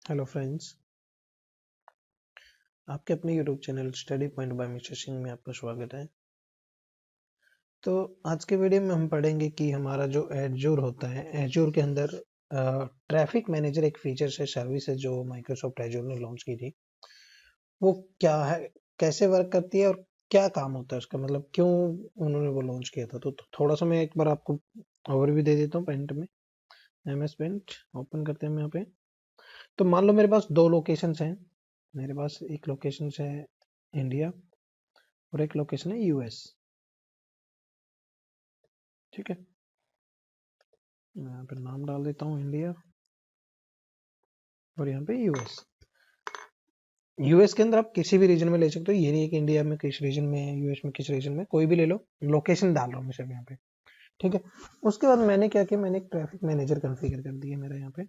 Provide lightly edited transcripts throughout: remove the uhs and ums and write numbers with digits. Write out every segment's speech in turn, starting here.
Hello friends, आपके अपने YouTube channel study point by mister Singh में आपका स्वागत है। तो आज के वीडियो में हम पढ़ेंगे कि हमारा जो एजूर होता है, एजूर के अंदर ट्रैफिक मैनेजर एक फीचर है, सर्विस है जो माइक्रोसॉफ्ट एजूर ने लॉन्च की थी। वो क्या है, कैसे वर्क करती है और क्या काम होता है उसका, मतलब क्यों उन्होंने वो लॉन्च किया था। तो थोड़ा सा मैं एक बार आपको ओवरव्यू दे देता हूँ। पेंट में MS पेंट ओपन करते हैं हम यहाँ पे। तो मान लो मेरे पास दो लोकेशंस हैं। मेरे पास एक लोकेशन है इंडिया और एक लोकेशन है यूएस। ठीक है, मैं यहाँ पे नाम डाल देता हूँ इंडिया और यहाँ पे यूएस। यूएस के अंदर आप किसी भी रीजन में ले सकते हो, ये नहीं है कि इंडिया में किस रीजन में है, यूएस में किस रीजन में, कोई भी ले लो। लोकेशन डाल रहा हूँ मैं सिर्फ यहाँ पे। ठीक है, उसके बाद मैंने क्या किया, मैंने एक ट्रैफिक मैनेजर कॉन्फ़िगर कर दिया मेरा यहाँ पे।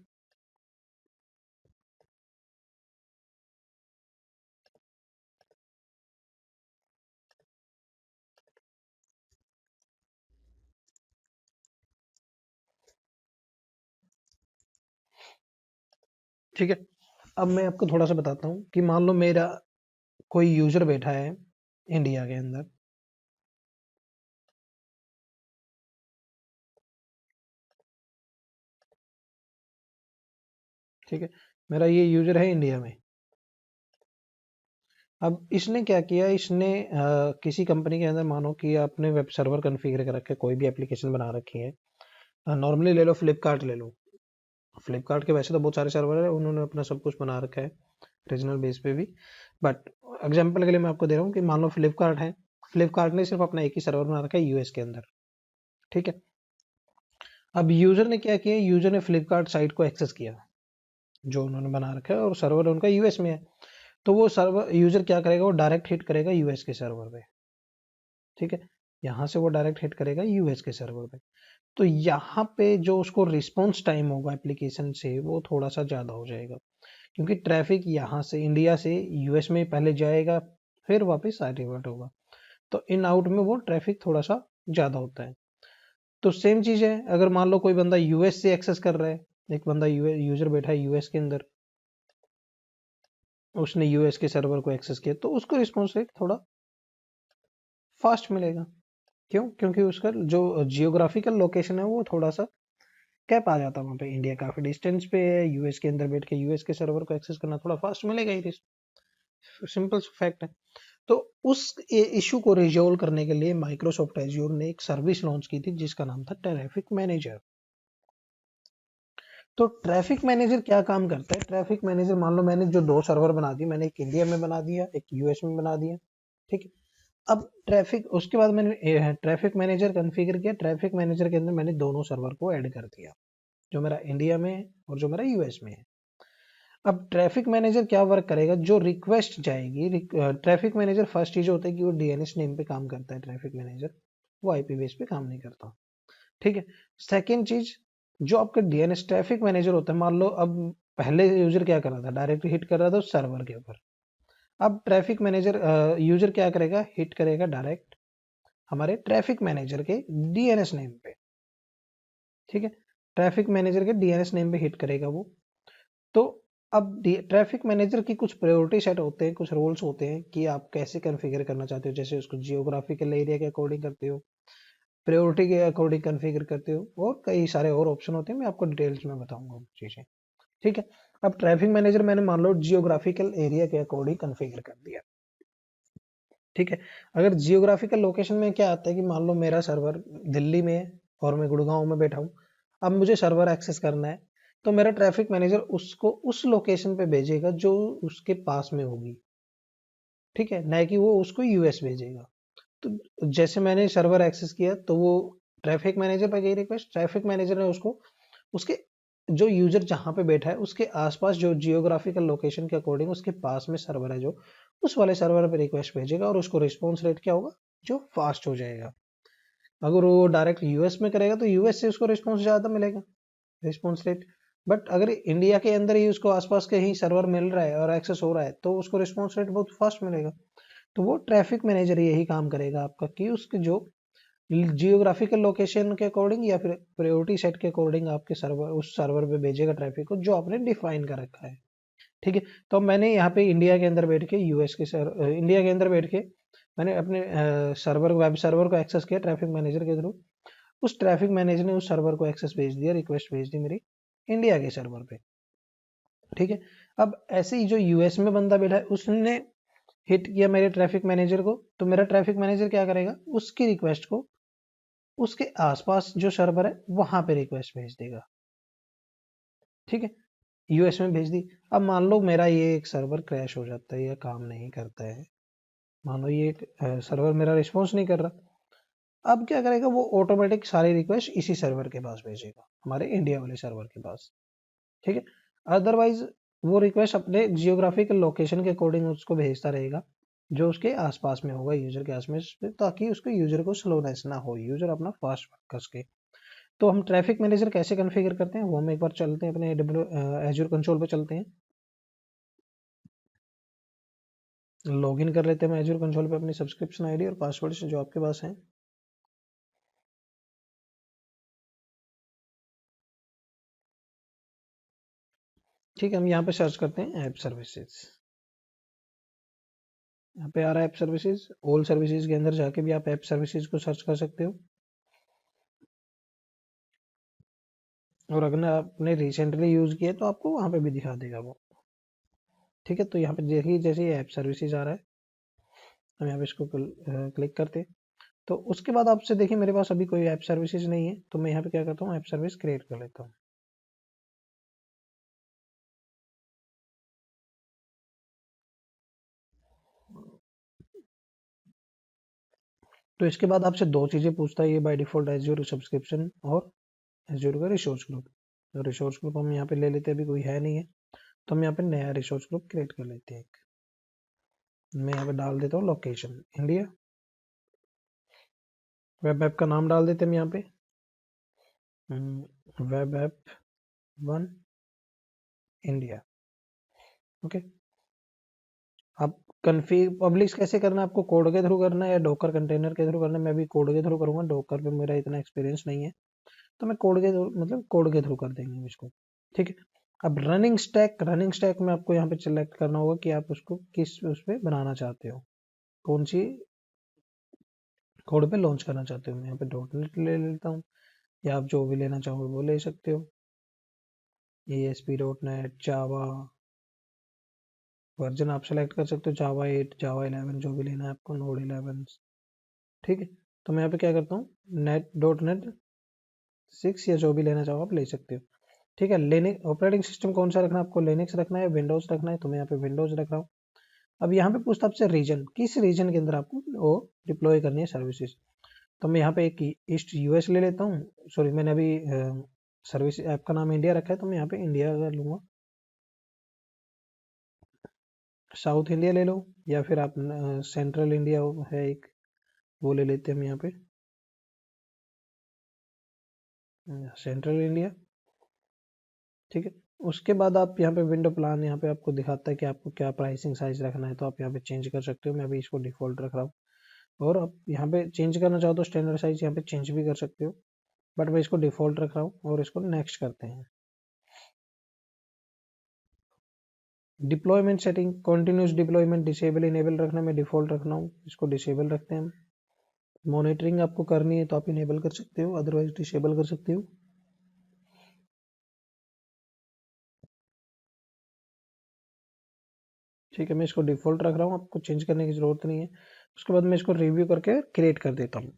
ठीक है, अब मैं आपको थोड़ा सा बताता हूँ कि मान लो मेरा कोई यूजर बैठा है इंडिया के अंदर। ठीक है, मेरा ये यूजर है इंडिया में। अब इसने क्या किया, इसने किसी कंपनी के अंदर मानो कि आपने वेब सर्वर कॉन्फ़िगर कर रखे, कोई भी एप्लीकेशन बना रखी है। नॉर्मली ले लो, फ्लिपकार्ट ले लो। फ्लिपकार्ट के वैसे तो बहुत सारे सर्वर है, उन्होंने अपना सब कुछ बना रखा है रीजनल बेस पे भी। बट एग्जांपल के लिए मैं आपको दे रहा हूँ कि मान लो फ्लिपकार्ट है, फ्लिपकार्ट ने सिर्फ अपना एक ही सर्वर बना रखा है यूएस के अंदर। ठीक है, अब यूजर ने क्या किया, यूजर ने फ्लिपकार्ट साइट को एक्सेस किया जो उन्होंने बना रखा है, और सर्वर उनका यूएस में है। तो वो सर्वर यूजर क्या करेगा, वो डायरेक्ट हिट करेगा यूएस के सर्वर पे। ठीक है, यहाँ से वो डायरेक्ट हिट करेगा यूएस के सर्वर पे। तो यहाँ पे जो उसको रिस्पॉन्स टाइम होगा एप्लीकेशन से, वो थोड़ा सा ज़्यादा हो जाएगा, क्योंकि ट्रैफिक यहाँ से इंडिया से यूएस में पहले जाएगा, फिर वापस रिवर्ट होगा। तो इन आउट में वो ट्रैफिक थोड़ा सा ज़्यादा होता है। तो सेम चीज़ है, अगर मान लो कोई बंदा यूएस से एक्सेस कर रहा है, एक बंदा यूजर बैठा है यूएस के अंदर, उसने यूएस के सर्वर को एक्सेस किया, तो उसको रिस्पॉन्स रेट थोड़ा फास्ट मिलेगा। क्यों? क्योंकि उसका जो जियोग्राफिकल लोकेशन है वो थोड़ा सा कैप आ जाता है वहाँ पे। इंडिया काफी डिस्टेंस पे है, यूएस के अंदर बैठ के यूएस के सर्वर को एक्सेस करना थोड़ा फास्ट मिलेगा ही, सिंपल फैक्ट है। तो उस इशू को रिजॉल्व करने के लिए माइक्रोसॉफ्ट एज्योर ने एक सर्विस लॉन्च की थी जिसका नाम था ट्रैफिक मैनेजर। तो ट्रैफिक मैनेजर क्या काम करता है, ट्रैफिक मैनेजर मान लो मैंने जो दो सर्वर बना दिए, मैंने एक इंडिया में बना दिया, एक यूएस में बना दिया। ठीक है, अब ट्रैफिक, उसके बाद मैंने ट्रैफिक मैनेजर कॉन्फ़िगर किया। ट्रैफिक मैनेजर के अंदर मैंने दोनों सर्वर को ऐड कर दिया, जो मेरा इंडिया में है और जो मेरा यूएस में है। अब ट्रैफिक मैनेजर क्या वर्क करेगा, जो रिक्वेस्ट जाएगी, ट्रैफिक मैनेजर फर्स्ट चीज होता है कि वो डीएनएस नेम पे काम करता है। ट्रैफिक मैनेजर वो आईपी बेस पे काम नहीं करता। ठीक है, सेकेंड चीज, जो आपका डीएनएस ट्रैफिक मैनेजर होता है, मान लो अब पहले यूजर क्या कर रहा था, डायरेक्ट हिट कर रहा था उस सर्वर के ऊपर। अब ट्रैफिक मैनेजर यूजर क्या करेगा, हिट करेगा डायरेक्ट हमारे ट्रैफिक मैनेजर के डीएनएस नेम पे। ठीक है, ट्रैफिक मैनेजर के डीएनएस नेम पे हिट करेगा वो। तो अब ट्रैफिक मैनेजर की कुछ प्रायोरिटी सेट होते हैं, कुछ रोल्स होते हैं कि आप कैसे कॉन्फ़िगर करना चाहते हो। जैसे उसको जियोग्राफिकल एरिया के अकॉर्डिंग करते हो, प्रायोरिटी के अकॉर्डिंग कॉन्फ़िगर करते हो, और कई सारे और ऑप्शन होते हैं, मैं आपको डिटेल्स में बताऊंगा वो चीजें। ठीक है, अब ट्रैफिक मैनेजर मैंने मान लो जियोग्राफिकल एरिया के अकॉर्डिंग कॉन्फ़िगर कर दिया। ठीक है, अगर जियोग्राफिकल लोकेशन में क्या आता है कि मान लो मेरा सर्वर दिल्ली में है और मैं गुड़गांव में बैठा हूँ। अब मुझे सर्वर एक्सेस करना है, तो मेरा ट्रैफिक मैनेजर उसको उस लोकेशन पे भेजेगा जो उसके पास में होगी। ठीक है, ना कि वो उसको यूएस भेजेगा। तो जैसे मैंने सर्वर एक्सेस किया, तो वो ट्रैफिक मैनेजर पे गई रिक्वेस्ट, ट्रैफिक मैनेजर ने उसको उसके जो यूजर जहां पे बैठा है उसके आसपास जो जियोग्राफिकल लोकेशन के अकॉर्डिंग उसके पास में सर्वर है, जो उस वाले सर्वर पे रिक्वेस्ट भेजेगा, और उसको रिस्पॉन्स रेट क्या होगा, जो फास्ट हो जाएगा। अगर वो डायरेक्ट यूएस में करेगा तो यूएस से उसको रिस्पॉन्स ज्यादा मिलेगा, रिस्पॉन्स रेट। बट अगर इंडिया के अंदर ही उसको आसपास के ही सर्वर मिल रहा है और एक्सेस हो रहा है, तो उसको रिस्पॉन्स रेट बहुत फास्ट मिलेगा। तो वो ट्रैफिक मैनेजर यही काम करेगा आपका, कि उसके जो जियोग्राफिकल लोकेशन के अकॉर्डिंग या फिर प्रायोरिटी सेट के अकॉर्डिंग आपके सर्वर, उस सर्वर पे भेजेगा ट्रैफिक को जो आपने डिफाइन कर रखा है। ठीक है। तो मैंने यहाँ पे इंडिया के अंदर बैठ के इंडिया के अंदर बैठ के मैंने अपने सर्वर वेब सर्वर को एक्सेस किया ट्रैफिक मैनेजर के थ्रू। उस ट्रैफिक मैनेजर ने उस सर्वर को एक्सेस भेज दिया, रिक्वेस्ट भेज दी मेरी इंडिया के सर्वर पे। ठीक है। अब ऐसे ही जो यूएस में बंदा बैठा है उसने हिट किया मेरे ट्रैफिक मैनेजर को, तो मेरा ट्रैफिक मैनेजर क्या करेगा, उसकी रिक्वेस्ट को उसके आसपास जो सर्वर है वहां पे रिक्वेस्ट भेज देगा। ठीक है, यूएस में भेज दी। अब मान लो मेरा ये एक सर्वर क्रैश हो जाता है या काम नहीं करता है, मान लो ये सर्वर मेरा रिस्पॉन्स नहीं कर रहा, अब क्या करेगा वो ऑटोमेटिक सारी रिक्वेस्ट इसी सर्वर के पास भेजेगा, हमारे इंडिया वाले सर्वर के पास। ठीक है। अदरवाइज वो रिक्वेस्ट अपने जियोग्राफिकल लोकेशन के अकॉर्डिंग उसको भेजता रहेगा, जो उसके आसपास में होगा, यूजर के आसपास में, ताकि उसको यूजर को स्लोनेस ना हो, यूजर अपना फास्ट वर्क कर सके। तो हम ट्रैफिक मैनेजर कैसे कॉन्फ़िगर करते हैं वो हम एक बार चलते हैं अपने एज्योर कंसोल पे चलते हैं, लॉगिन कर लेते हैं हम एज्योर कंसोल पे अपनी सब्सक्रिप्शन आईडी और पासवर्ड से जो आपके पास है। ठीक है, हम यहाँ पे सर्च करते हैं ऐप सर्विसेज। यहाँ पे आ रहा है ऐप सर्विसेज, ऑल सर्विसेज के अंदर जाके भी आप ऐप सर्विसेज को सर्च कर सकते हो, और अगर आपने रिसेंटली यूज किया तो आपको वहां पे भी दिखा देगा वो। ठीक है, तो यहाँ पे देखिए जैसे ये ऐप सर्विसेज आ रहा है, हम यहाँ पे इसको क्लिक करते हैं। तो उसके बाद आपसे देखिए मेरे पास अभी कोई ऐप सर्विसेज नहीं है, तो मैं यहाँ पे क्या करता हूँ, ऐप सर्विस क्रिएट कर लेता हूँ। तो इसके बाद आपसे दो चीजें पूछता है ये बाय डिफॉल्ट, एज्योर सब्सक्रिप्शन और एज्योर का रिसोर्स ग्रुप। तो रिसोर्स ग्रुप हम यहाँ पे ले लेते हैं, अभी कोई है नहीं है, तो हम यहाँ पे नया रिसोर्स ग्रुप क्रिएट कर लेते हैं। मैं यहाँ पे डाल देता हूँ लोकेशन इंडिया, वेब ऐप का नाम डाल देते हैं हम यहाँ पे, वेब ऐप 1 इंडिया। ओके। अब कन्फिग पब्लिश कैसे करना है, आपको कोड के थ्रू करना है या डॉकर कंटेनर के थ्रू करना है, मैं अभी कोड के थ्रू करूंगा, डॉकर पे मेरा इतना एक्सपीरियंस नहीं है, तो मैं कोड के थ्रू मतलब कोड के थ्रू कर देंगे इसको। ठीक है। अब रनिंग स्टैक में आपको यहाँ पे सिलेक्ट करना होगा कि आप उसको किस उस पे बनाना चाहते हो, कौन सी कोड पे लॉन्च करना चाहते हो। मैं यहाँ पे डॉट नेट ले लेता हूँ, या आप जो भी लेना चाहो वो ले सकते हो, ASP.NET, जावा, वर्जन आप सेलेक्ट कर सकते हो, जावा 8, जावा 11, जो भी लेना है आपको, नोड 11। ठीक है। तो मैं यहाँ पे क्या करता हूँ, .NET 6 या जो भी लेना चाहो आप ले सकते हो। ठीक है। लिनक्स ऑपरेटिंग सिस्टम कौन सा रखना है आपको, लिनक्स रखना है, विंडोज रखना है, तो मैं यहाँ पे विंडोज रख रहा हूँ। अब यहाँ पे पूछता आपसे रीजन, किस रीजन के अंदर आपको वो डिप्लॉय करनी है सर्विसेज, तो मैं यहाँ पे एक ईस्ट यूएस ले लेता हूँ, सॉरी मैंने अभी सर्विस ऐप का नाम इंडिया रखा है, तो मैं यहाँ पे इंडिया का लूंगा। साउथ इंडिया ले लो, या फिर आप सेंट्रल इंडिया है एक, वो ले लेते हैं हम यहाँ पे, सेंट्रल इंडिया। ठीक है। उसके बाद आप यहाँ पे विंडो प्लान, यहाँ पे आपको दिखाता है कि आपको क्या प्राइसिंग साइज रखना है, तो आप यहाँ पे चेंज कर सकते हो, मैं अभी इसको डिफॉल्ट रख रहा हूँ। और आप यहाँ पे चेंज करना चाहो तो स्टैंडर्ड साइज यहाँ पे चेंज भी कर सकते हो, बट मैं इसको डिफॉल्ट रख रहा हूँ, और इसको नेक्स्ट करते हैं। Deployment setting, continuous deployment disable enable रखना, मैं डिफॉल्ट रखना हूँ, इसको डिसेबल रखते हैं हम। मॉनिटरिंग आपको करनी है तो आप इनेबल कर सकते हो, अदरवाइज डिसेबल कर सकते हो। ठीक है, मैं इसको डिफॉल्ट रख रहा हूँ, आपको चेंज करने की जरूरत नहीं है। उसके बाद मैं इसको रिव्यू करके क्रिएट कर देता हूँ।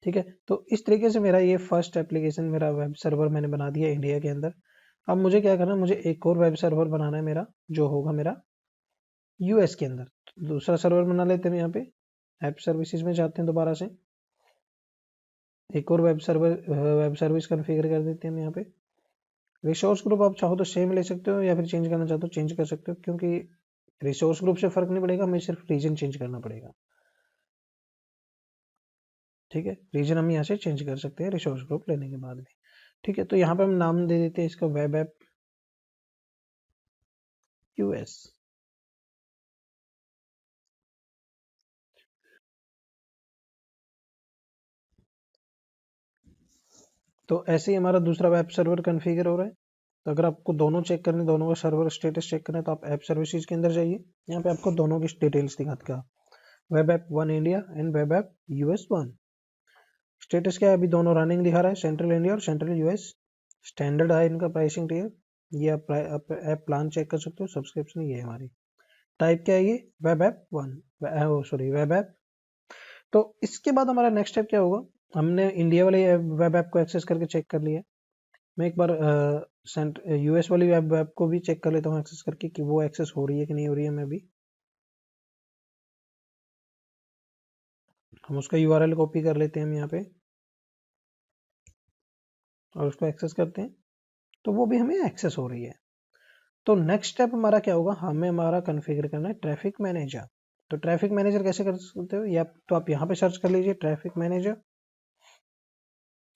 ठीक है, तो इस तरीके से मेरा ये फर्स्ट एप्लीकेशन, मेरा वेब सर्वर मैंने बना दिया इंडिया के अंदर। अब मुझे क्या करना है, मुझे एक और वेब सर्वर बनाना है मेरा, जो होगा मेरा यूएस के अंदर। तो दूसरा सर्वर बना लेते हैं, यहाँ पे ऐप सर्विसेज में जाते हैं दोबारा से, एक और वेब सर्विस कॉन्फ़िगर कर देते हैं हम यहाँ पे। रिसोर्स ग्रुप आप चाहो तो सेम ले सकते हो, या फिर चेंज करना चाहो तो चेंज कर सकते हो, क्योंकि रिसोर्स ग्रुप से फर्क नहीं पड़ेगा, हमें सिर्फ रीजन चेंज करना पड़ेगा। ठीक है, रीजन हम यहाँ से चेंज कर सकते हैं रिसोर्स ग्रुप लेने के बाद भी। ठीक है, तो यहाँ पे हम नाम दे देते हैं इसका वेब ऐप यूएस। तो ऐसे ही हमारा दूसरा वेब सर्वर कॉन्फ़िगर हो रहा है। तो अगर आपको दोनों चेक करने, दोनों का सर्वर स्टेटस चेक करना है तो आप ऐप सर्विसेज के अंदर जाइए। यहाँ पे आपको दोनों की डिटेल्स दिखाता है, web app 1 India and web app US 1। Status क्या है, अभी दोनों रनिंग दिखा रहा है, सेंट्रल इंडिया और सेंट्रल यूएस। स्टैंडर्ड है इनका प्राइसिंग टियर, ये आप ऐप प्लान चेक कर सकते हो। सब्सक्रिप्शन ये है हमारी। टाइप क्या है, ये web app 1, sorry web app. तो इसके बाद हमारा नेक्स्ट स्टेप क्या होगा, हमने इंडिया वाले वेब ऐप को एक्सेस करके चेक कर लिया। मैं एक बार यूएस वाली वेब ऐप को भी चेक कर लेता हूँ एक्सेस करके कि वो एक्सेस हो रही है कि नहीं हो रही है। मैं भी हम उसका यूआरएल कॉपी कर लेते हैं हम यहाँ पे और उसको एक्सेस करते हैं, तो वो भी हमें एक्सेस हो रही है। तो नेक्स्ट स्टेप हमारा क्या होगा, हमें हमारा कॉन्फ़िगर करना है ट्रैफिक मैनेजर। तो ट्रैफिक मैनेजर कैसे कर सकते हो, या तो आप यहाँ पे सर्च कर लीजिए ट्रैफिक मैनेजर।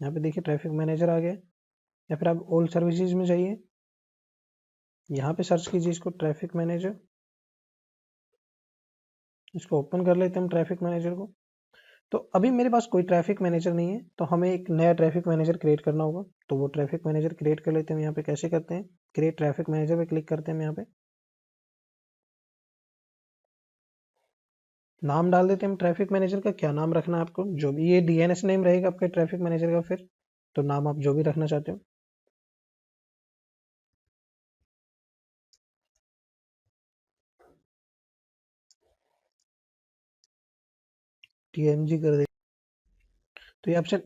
यहाँ पे देखिए ट्रैफिक मैनेजर आ गया, या फिर आप ऑल सर्विसेज में जाइए, यहाँ पे सर्च कीजिए इसको ट्रैफिक मैनेजर। इसको ओपन कर लेते हैं हम ट्रैफिक मैनेजर को। तो अभी मेरे पास कोई ट्रैफिक मैनेजर नहीं है, तो हमें एक नया ट्रैफिक मैनेजर क्रिएट करना होगा। तो वो ट्रैफिक मैनेजर क्रिएट कर लेते हैं यहाँ पे। कैसे करते हैं, क्रिएट ट्रैफिक मैनेजर पे क्लिक करते हैं यहाँ पे, नाम डाल देते हैं हम ट्रैफिक मैनेजर का। क्या नाम रखना है आपको, जो भी ये डीएनएस नेम रहेगा आपके ट्रैफिक मैनेजर का, फिर तो नाम आप जो भी रखना चाहते हो। टीएमजी कर दे। तो ये आपसे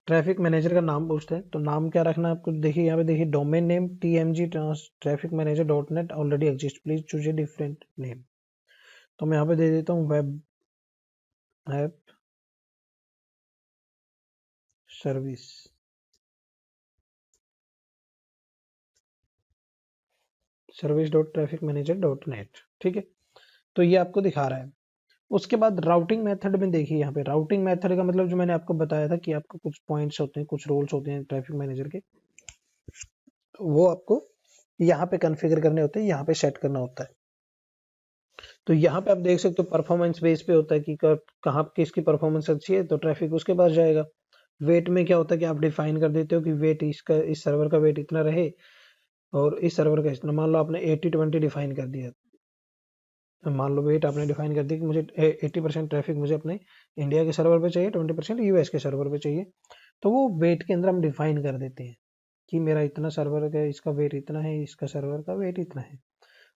ट्रैफिक मैनेजर का नाम पूछते हैं, तो नाम क्या रखना है आपको। देखिए यहाँ पे देखिए domain name TMG traffic manager dot net already exist, please choose a different name. तो मैं यहाँ पे दे देता हूँ web app service, service dot traffic manager dot net. ठीक है, तो ये आपको दिखा रहा है। उसके बाद राउटिंग मेथड में देखिए, यहाँ पे राउटिंग मेथड का मतलब जो मैंने आपको बताया था कि आपको कुछ पॉइंट्स होते हैं, कुछ रोल्स होते हैं ट्रैफिक मैनेजर के, वो आपको यहाँ पे कॉन्फ़िगर करने होते हैं, यहाँ पे सेट करना होता है। तो यहाँ पे आप देख सकते हो परफॉर्मेंस बेस पे होता है कि कहाँ किसकी परफॉर्मेंस अच्छी है तो ट्रैफिक उसके पास जाएगा। वेट में क्या होता है कि आप डिफाइन कर देते हो कि वेट इसका, इस सर्वर का वेट इतना रहे और इस सर्वर का इतना। मान लो आपने 80-20 डिफाइन कर दिया, मान लो वेट आपने डिफाइन कर दिया कि मुझे 80% ट्रैफिक मुझे अपने इंडिया के सर्वर पे चाहिए, 20% यूएस के सर्वर पे चाहिए। तो वो वेट के अंदर हम डिफाइन कर देते हैं कि मेरा इतना सर्वर का इसका वेट इतना है, इसका सर्वर का वेट इतना है।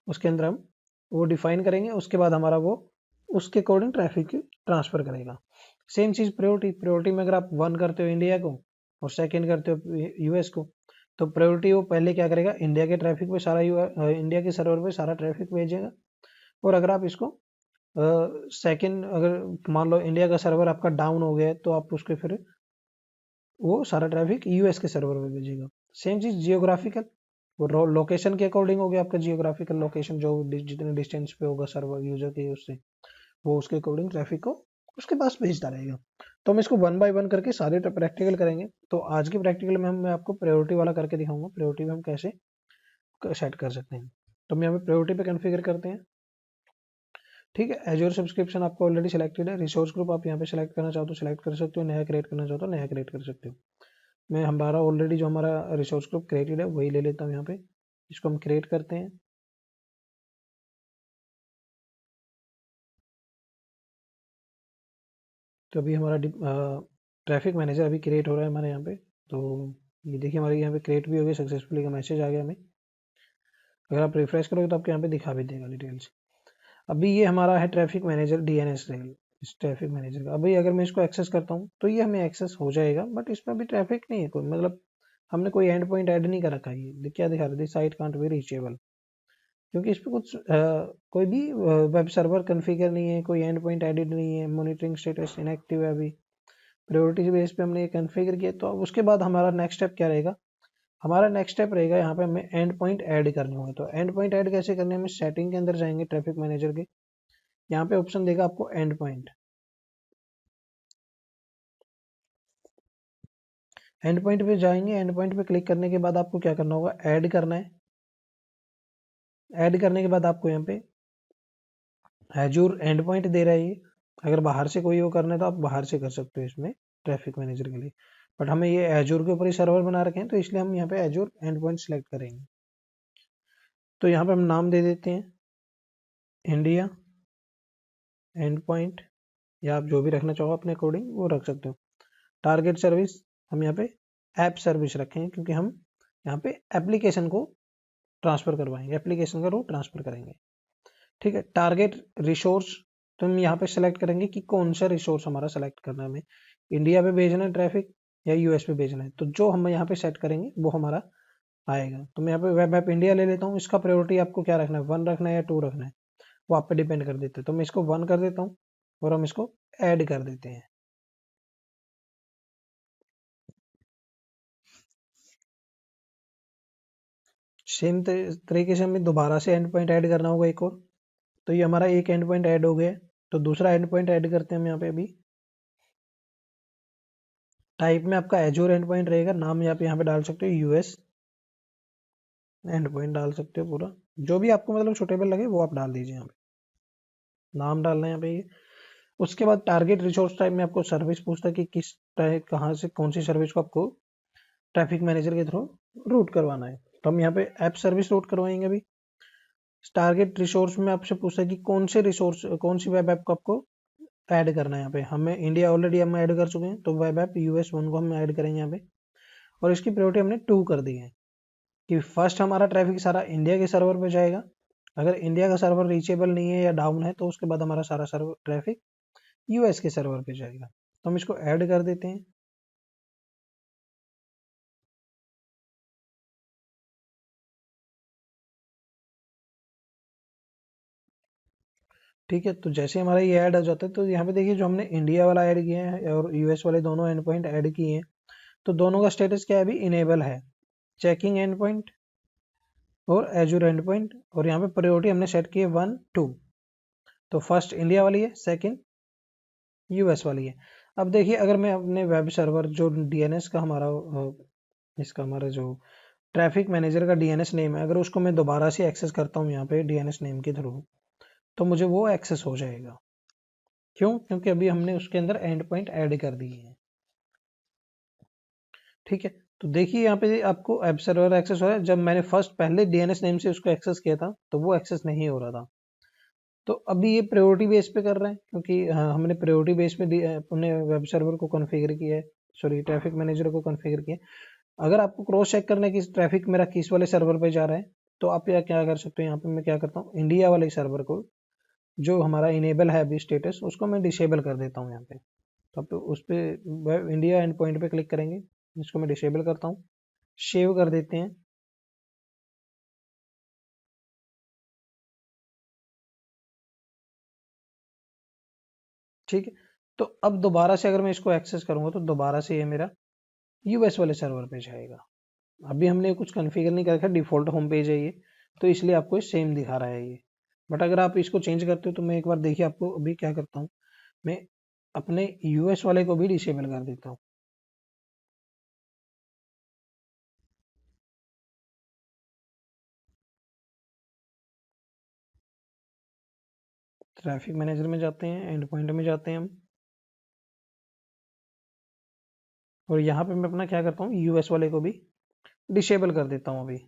उसके अंदर हम वो डिफाइन करेंगे, उसके बाद हमारा वो उसके अकॉर्डिंग ट्रैफिक ट्रांसफर करेगा। सेम चीज प्रायोरिटी में अगर आप 1 करते हो इंडिया को और सेकंड करते हो यूएस को, तो प्रायोरिटी वो पहले क्या करेगा, इंडिया के ट्रैफिक पे सारा इंडिया के सर्वर पे सारा ट्रैफिक भेजेगा। और अगर आप इसको सेकंड, अगर मान लो इंडिया का सर्वर आपका डाउन हो गया है, तो आप उसके फिर वो सारा ट्रैफिक यूएस के सर्वर पे भेजेगा। सेम चीज जियोग्राफिकल, वो लोकेशन के अकॉर्डिंग हो गया आपका जियोग्राफिकल लोकेशन, जो जितने डिस्टेंस पे होगा सर्वर यूजर के उससे, वो उसके अकॉर्डिंग ट्रैफिक को उसके पास भेजता रहेगा। तो हम इसको 1 बाय 1 करके सारे प्रैक्टिकल करेंगे। तो आज के प्रैक्टिकल में मैं आपको प्रायोरिटी वाला करके दिखाऊंगा, प्रायोरिटी में हम कैसे सेट कर सकते हैं। तो हम यहाँ पे प्रायोरिटी पे कॉन्फ़िगर करते हैं। ठीक है, एज्योर सब्सक्रिप्शन आपको ऑलरेडी सिलेक्टेड है। रिसोर्स ग्रुप आप यहाँ पे सिलेक्ट करना चाहो तो सिलेक्ट कर सकते हो, नया क्रिएट करना चाहो तो नया क्रिएट कर सकते हो। मैं हमारा ऑलरेडी जो हमारा रिसोर्स ग्रुप क्रिएटेड है वही ले लेता हूँ यहाँ पे। इसको हम क्रिएट करते हैं। तो अभी हमारा ट्रैफिक मैनेजर अभी क्रिएट हो रहा है हमारे यहाँ पे। तो ये देखिए हमारे यहाँ पे क्रिएट भी हो गया सक्सेसफुली का मैसेज आ गया हमें। अगर आप रिफ्रेश करोगे तो आपके यहाँ पे दिखा भी देगा डिटेल्स। अभी ये हमारा है ट्रैफिक मैनेजर डीएनएस रेल, इस ट्रैफिक मैनेजर का। अभी अगर मैं इसको एक्सेस करता हूँ तो ये हमें एक्सेस हो जाएगा, बट इसमें अभी ट्रैफिक नहीं है कोई, मतलब हमने कोई एंड पॉइंट ऐड नहीं कर रखा है। ये क्या दिखा रहा है, साइट कांट बी रीचेबल, क्योंकि इस पे कुछ कोई भी वेब सर्वर कॉन्फ़िगर नहीं है, कोई एंड पॉइंट एडिड नहीं है, मॉनिटरिंग स्टेटस इनएक्टिव है अभी। प्रायोरिटी बेस पे हमने ये कॉन्फ़िगर किया। तो अब उसके बाद हमारा नेक्स्ट स्टेप क्या रहेगा, हमारा नेक्स्ट स्टेप रहेगा यहाँ पे हमें एंड पॉइंट ऐड करने होंगे। तो एंड पॉइंट ऐड कैसे करने हैं, हमें सेटिंग के अंदर जाएंगे ट्रैफिक मैनेजर के, यहाँ पे ऑप्शन देगा आपको एंड पॉइंट। एंड पॉइंट पे जाएंगे, एंड पॉइंट पे क्लिक करने के बाद आपको क्या करना होगा, ऐड करना है। ऐड करने के बाद आपको यहाँ पे एजूर एंड पॉइंट दे रहा है ये। अगर बाहर से कोई वो करना है तो आप बाहर से कर सकते हो इसमें ट्रैफिक मैनेजर के लिए। बट हमें ये एजूर के ऊपर ही सर्वर बना रखे हैं, तो इसलिए हम यहाँ पे एजूर एंड पॉइंट सेलेक्ट करेंगे। तो यहाँ पे हम नाम दे देते हैं इंडिया एंड पॉइंट, या आप जो भी रखना चाहो अपने अकॉर्डिंग वो रख सकते हो। टारगेट सर्विस हम यहाँ पे ऐप सर्विस रखेंगे, क्योंकि हम यहाँ पे एप्लीकेशन को ट्रांसफर करवाएंगे, एप्लीकेशन का रो ट्रांसफर करेंगे। ठीक है। टारगेट रिसोर्स तो हम यहाँ पे सेलेक्ट करेंगे कि कौन सा रिसोर्स हमारा सेलेक्ट करना है, हमें इंडिया पे भेजना है ट्रैफिक या यूएस पे भेजना है। तो जो हम यहाँ पे सेट करेंगे वो हमारा आएगा। तो मैं यहाँ पे वेब ऐप इंडिया ले लेता हूँ। इसका प्रायोरिटी आपको क्या रखना है, 1 रखना है या 2 रखना है, वो आप पे डिपेंड कर देते हैं। तो मैं इसको 1 कर देता हूँ और हम इसको ऐड कर देते हैं। सेम तरीके से हमें दोबारा से एंड पॉइंट ऐड करना होगा एक और। तो ये हमारा एक एंड पॉइंट ऐड हो गया। तो दूसरा एंड पॉइंट ऐड करते हैं हम यहाँ पे अभी। टाइप में आपका एजूर एंड पॉइंट रहेगा, नाम आप यहाँ पे डाल सकते हो यूएस एंड पॉइंट डाल सकते हो, पूरा जो भी आपको मतलब सुटेबल लगे वो आप डाल दीजिए। यहाँ पे नाम डालना है यहाँ पे ये। उसके बाद टारगेट रिसोर्स टाइप में आपको सर्विस पूछता है कि किस टाइप कहाँ से कौन सी सर्विस को आपको ट्रैफिक मैनेजर के थ्रू रूट करवाना है। तो हम यहाँ पे ऐप सर्विस रूट करवाएंगे अभी। टारगेट रिसोर्स में आपसे पूछता है कि कौन से रिसोर्स कौन सी वेब ऐप को आपको ऐड करना है। यहाँ पे हमें इंडिया ऑलरेडी हम ऐड कर चुके हैं, तो वेब ऐप यूएस 1 को हम ऐड करेंगे यहाँ पे। और इसकी प्रायोरिटी हमने 2 कर दी है कि फर्स्ट हमारा ट्रैफिक सारा इंडिया के सर्वर पे जाएगा। अगर इंडिया का सर्वर रीचेबल नहीं है या डाउन है तो उसके बाद हमारा सारा सर्वर ट्रैफिक यूएस के सर्वर पे जाएगा। तो हम इसको ऐड कर देते हैं। ठीक है। तो जैसे हमारा ये ऐड हो जाता है, तो यहाँ पे देखिए जो हमने इंडिया वाला ऐड किया है और यूएस वाले दोनों एंड पॉइंट ऐड किए हैं, तो दोनों का स्टेटस क्या है, अभी इनेबल है, चेकिंग एंड पॉइंट और एजूर एंड पॉइंट। और यहाँ पे प्रायोरिटी हमने सेट की है 1 2। तो फर्स्ट इंडिया वाली है, सेकंड यूएस वाली है। अब देखिए अगर मैं अपने वेब सर्वर जो डीएनएस का हमारा इसका हमारा जो ट्रैफिक मैनेजर का डीएनएस नेम है, अगर उसको मैं दोबारा से एक्सेस करता हूँ यहाँ पे डीएनएस नेम के थ्रू, तो मुझे वो एक्सेस हो जाएगा। क्यों? क्योंकि अभी हमने उसके अंदर एंड पॉइंट ऐड कर दिए हैं। ठीक है। तो देखिए यहाँ पे आपको ऐप सर्वर एक्सेस हो रहा है। जब मैंने फर्स्ट पहले डीएनएस नेम से उसको एक्सेस किया था तो वो एक्सेस नहीं हो रहा था। तो अभी ये प्रायोरिटी बेस पे कर रहे हैं, क्योंकि हाँ, हमने प्रायोरिटी बेस पे अपने वेब सर्वर को कॉन्फ़िगर किया है, सॉरी ट्रैफिक मैनेजर को कॉन्फ़िगर किया है। अगर आपको क्रॉस चेक करना है कि ट्रैफिक मेरा किस वाले सर्वर पे जा रहा है, तो आप या क्या कर सकते हो, यहाँ पे मैं क्या करता हूँ, इंडिया वाले सर्वर को जो हमारा इनेबल है अभी स्टेटस, उसको मैं डिसेबल कर देता हूँ यहाँ पे। तो आप उस पर इंडिया एंड पॉइंट पे क्लिक करेंगे, इसको मैं डिसेबल करता हूँ, सेव कर देते हैं। ठीक है। तो अब दोबारा से अगर मैं इसको एक्सेस करूंगा तो दोबारा से ये मेरा यूएस वाले सर्वर पे जाएगा। अभी हमने कुछ कॉन्फ़िगर नहीं कर रखा, डिफ़ॉल्ट होम पेज है ये, तो इसलिए आपको ये सेम दिखा रहा है ये। बट अगर आप इसको चेंज करते हो तो मैं एक बार देखिए आपको अभी क्या करता हूँ, मैं अपने यूएस वाले को भी डिसेबल कर देता हूँ। ट्रैफिक मैनेजर में जाते हैं, एंड पॉइंट में जाते हैं हम, और यहाँ पे मैं अपना क्या करता हूँ, यूएस वाले को भी डिसेबल कर देता हूँ अभी।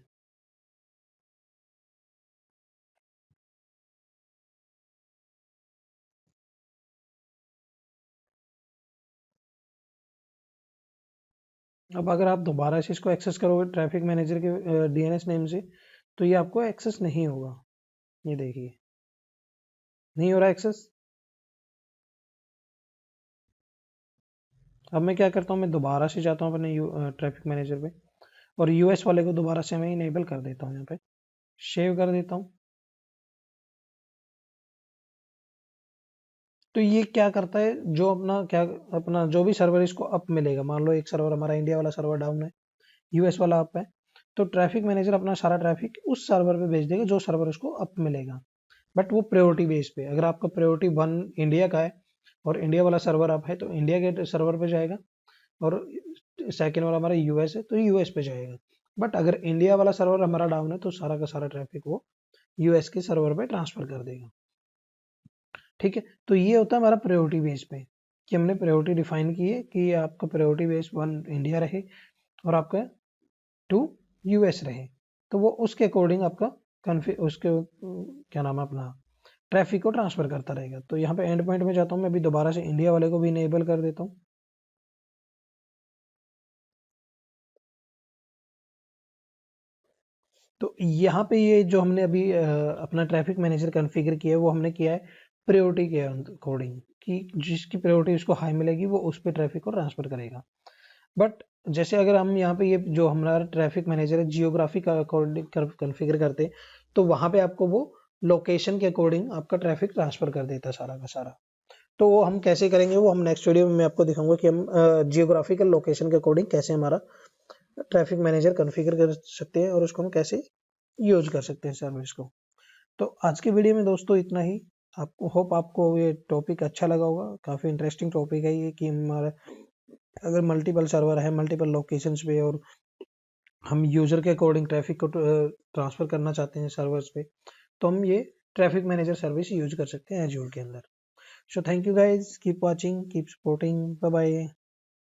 अब अगर आप दोबारा से इसको एक्सेस करोगे ट्रैफिक मैनेजर के डीएनएस नेम से, तो ये आपको एक्सेस नहीं होगा। ये देखिए नहीं हो रहा एक्सेस। अब मैं क्या करता हूँ, मैं दोबारा से जाता हूँ अपने ट्रैफिक मैनेजर पे और यूएस वाले को दोबारा से मैं इनेबल कर देता हूँ, यहाँ पे सेव कर देता हूँ। तो ये क्या करता है, जो अपना जो भी सर्वर इसको अप मिलेगा, मान लो एक सर्वर हमारा इंडिया वाला सर्वर डाउन है, यूएस वाला अप है, तो ट्रैफिक मैनेजर अपना सारा ट्रैफिक उस सर्वर पे भेज देगा जो सर्वर उसको अप मिलेगा। बट वो प्रायोरिटी बेस पे, अगर आपका प्रायोरिटी 1 इंडिया का है और इंडिया वाला सर्वर अप है तो इंडिया के सर्वर पे जाएगा, और सेकेंड वाला हमारा यूएस है तो यूएस पे जाएगा। बट अगर इंडिया वाला सर्वर हमारा डाउन है तो सारा का सारा ट्रैफिक वो यूएस के सर्वर पे ट्रांसफर कर देगा। ठीक है। तो ये होता है हमारा प्रायोरिटी बेस पे कि हमने प्रायोरिटी डिफाइन की है कि आपका प्रायोरिटी बेस 1 इंडिया रहे और आपका 2 यूएस रहे, तो वो उसके अकॉर्डिंग आपका उसके क्या नाम है अपना ट्रैफिक को ट्रांसफर करता रहेगा। तो यहाँ पे एंड पॉइंट में जाता हूँ मैं अभी दोबारा से इंडिया वाले को भी इनेबल कर देता हूँ। तो यहाँ पे ये जो हमने अभी अपना ट्रैफिक मैनेजर कॉन्फ़िगर किया है वो हमने किया है प्रायोरिटी के अकॉर्डिंग, कि जिसकी प्रायोरिटी उसको हाई मिलेगी वो उस पे ट्रैफिक को ट्रांसफर करेगा। बट जैसे अगर हम यहाँ पे ये जो हमारा ट्रैफिक मैनेजर है जियोग्राफी का अकॉर्डिंग कॉन्फ़िगर करते हैं, तो वहाँ पे आपको वो लोकेशन के अकॉर्डिंग आपका ट्रैफिक ट्रांसफर कर देता है सारा का सारा। तो वो हम कैसे करेंगे वो हम नेक्स्ट वीडियो में मैं आपको दिखाऊंगा कि हम जियोग्राफिकल लोकेशन के अकॉर्डिंग कैसे हमारा ट्रैफिक मैनेजर कॉन्फ़िगर कर सकते हैं और उसको हम कैसे यूज कर सकते हैं सर्विस को। तो आज के वीडियो में दोस्तों इतना ही। आपको होप आपको ये टॉपिक अच्छा लगा होगा। काफ़ी इंटरेस्टिंग टॉपिक है ये कि हमारा अगर मल्टीपल सर्वर है मल्टीपल लोकेशंस पे और हम यूजर के अकॉर्डिंग ट्रैफिक को ट्रांसफर करना चाहते हैं सर्वर्स पे, तो हम ये ट्रैफिक मैनेजर सर्विस यूज कर सकते हैं एज्योर के अंदर। So thank you guys, keep watching, keep supporting, bye bye.